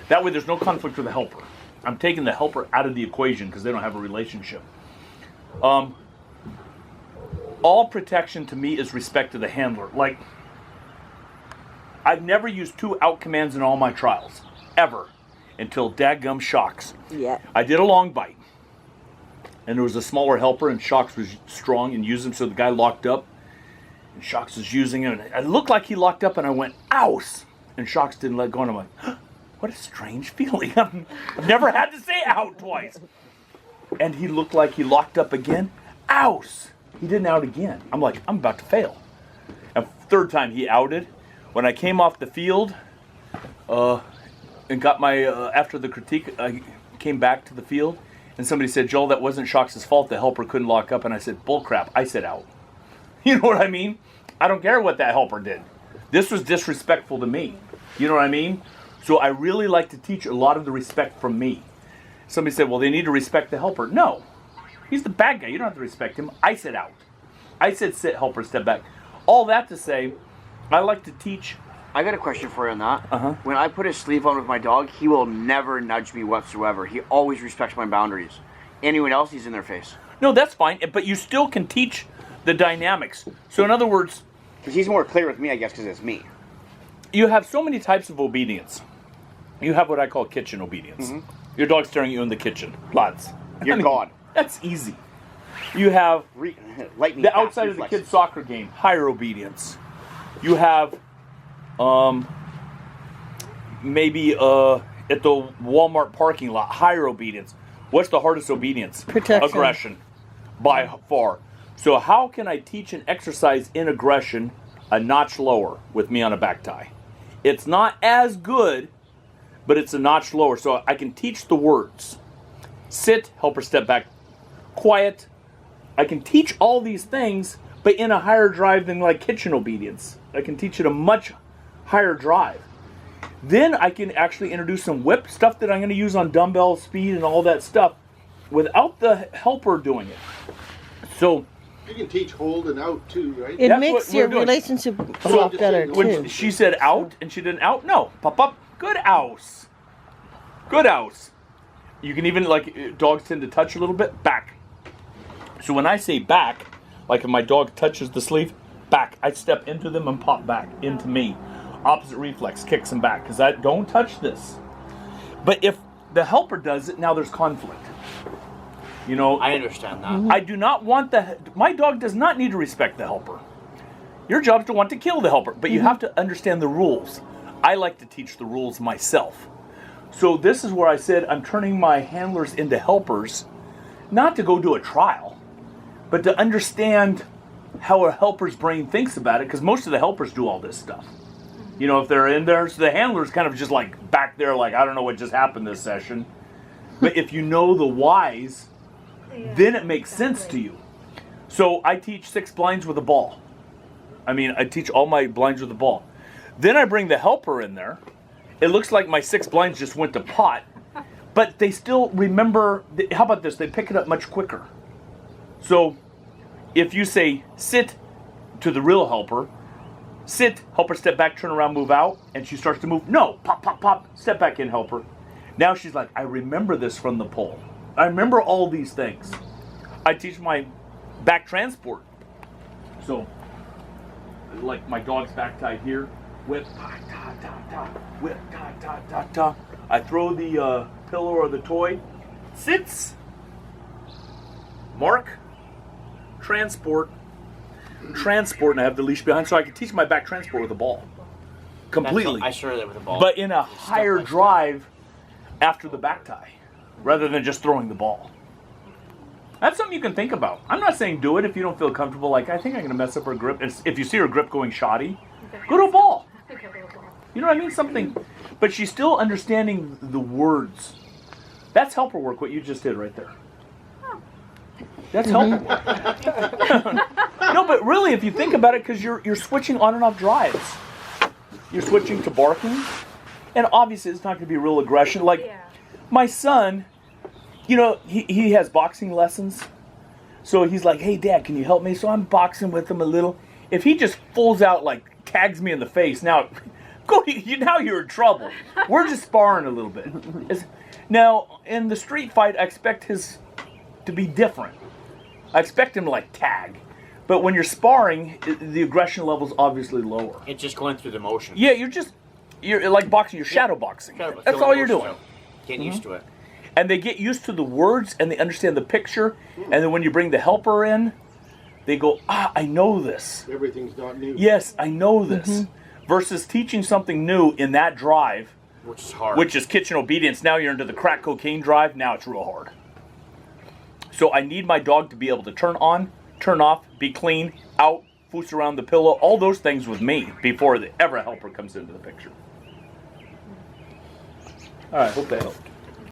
That way there's no conflict with the helper. I'm taking the helper out of the equation because they don't have a relationship. All protection to me is respect to the handler. Like, I've never used 2 out commands in all my trials, ever, until dadgum Shocks. Yeah. I did a long bite, and there was a smaller helper, and Shocks was strong and used him, so the guy locked up, and Shocks was using him, and it looked like he locked up, and I went, ouse, and Shocks didn't let go, and I'm like, huh, what a strange feeling. I've never had to say out twice. And he looked like he locked up again, ouse. He didn't out again. I'm like, I'm about to fail. And 3rd time he outed. When I came off the field and got my, after the critique, I came back to the field and somebody said, Joel, that wasn't Shocks' fault. The helper couldn't lock up. And I said, bullcrap. I said out. You know what I mean? I don't care what that helper did. This was disrespectful to me. You know what I mean? So I really like to teach a lot of the respect from me. Somebody said, well, they need to respect the helper. No. He's the bad guy. You don't have to respect him. I said out. I said sit, helper, step back. All that to say, I like to teach. I got a question for you on that. Uh-huh. When I put his sleeve on with my dog, he will never nudge me whatsoever. He always respects my boundaries. Anyone else, he's in their face. No, that's fine, but you still can teach the dynamics. So in other words, Because he's more clear with me, I guess, because it's me. you have so many types of obedience. You have what I call kitchen obedience. Mm-hmm. Your dog's staring at you in the kitchen. Lads. You're God. That's easy. You have Lightning the fast outside of the reflexes. kid's soccer game, higher obedience. You have maybe at the Walmart parking lot, higher obedience. What's the hardest obedience? Protection. Aggression, by far. So how can I teach and exercise in aggression a notch lower with me on a back tie? It's not as good, but it's a notch lower. So I can teach the words. Sit, helper, step back, quiet. I can teach all these things, but in a higher drive than like kitchen obedience. I can teach it a much higher drive. Then I can actually introduce some whip stuff that I'm going to use on dumbbell speed and all that stuff without the helper doing it. So you can teach hold and out too, right? It That's makes what we're your doing. relationship So flow I'm just better saying, when too. she said out and she didn't out, no, pop up, good ouse. Good ouse. You can even, like, dogs tend to touch a little bit, back. So when I say back, like if my dog touches the sleeve, back, I step into them and pop back into me. Opposite reflex, kicks them back, because I don't touch this. But if the helper does it, now there's conflict. You know, I understand that. I do not want my dog does not need to respect the helper. Your job is to want to kill the helper, but you have to understand the rules. I like to teach the rules myself. So this is where I said I'm turning my handlers into helpers, not to go do a trial, but to understand how a helper's brain thinks about it, because most of the helpers do all this stuff. You know, if they're in there, so the handler's kind of just like back there like, I don't know what just happened this session. But if you know the whys, then it makes sense to you. So I teach 6 blinds with a ball. I mean, I teach all my blinds with a ball. Then I bring the helper in there. It looks like my 6 blinds just went to pot, but they still remember. How about this? They pick it up much quicker. So if you say sit to the real helper, sit, helper, step back, turn around, move out, and she starts to move. No, pop, pop, pop, step back in, helper. Now she's like, I remember this from the poll. I remember all these things. I teach my back transport. So, like my dog's back tie here, whip, ta, ta, ta, ta, whip, ta, ta, ta, ta. I throw the pillow or the toy, sits, mark, transport, and I have the leash behind, so I can teach my back transport with a ball. Completely. I started that with a ball. But in a higher drive after the back tie, rather than just throwing the ball. That's something you can think about. I'm not saying do it if you don't feel comfortable. Like, I think I'm going to mess up her grip. If you see her grip going shoddy, go to a ball. You know what I mean? Something. But she's still understanding the words. That's helper work, what you just did right there. That's helper work. No, but really, if you think about it, because you're switching on and off drives. You're switching to barking. And obviously, it's not going to be real aggression. Like, my son, you know, he has boxing lessons. So he's like, hey, Dad, can you help me? So I'm boxing with him a little. If he just pulls out, like, tags me in the face. Now, Go. Now you're in trouble. We're just sparring a little bit. Now in the street fight, I expect his to be different. I expect him to like tag. But when you're sparring, the aggression level's obviously lower. It's just going through the motion. Yeah, you're like boxing. You're shadow boxing. That's all you're doing. Getting used to it. And they get used to the words and they understand the picture. And then when you bring the helper in, they go, I know this. Everything's not new. Yes, I know this. Versus teaching something new in that drive, Which is hard. which is kitchen obedience. Now you're into the crack cocaine drive. Now it's real hard. So I need my dog to be able to turn on, turn off, be clean, out, foos around the pillow, all those things with me before ever a helper comes into the picture. All right, hope that helped.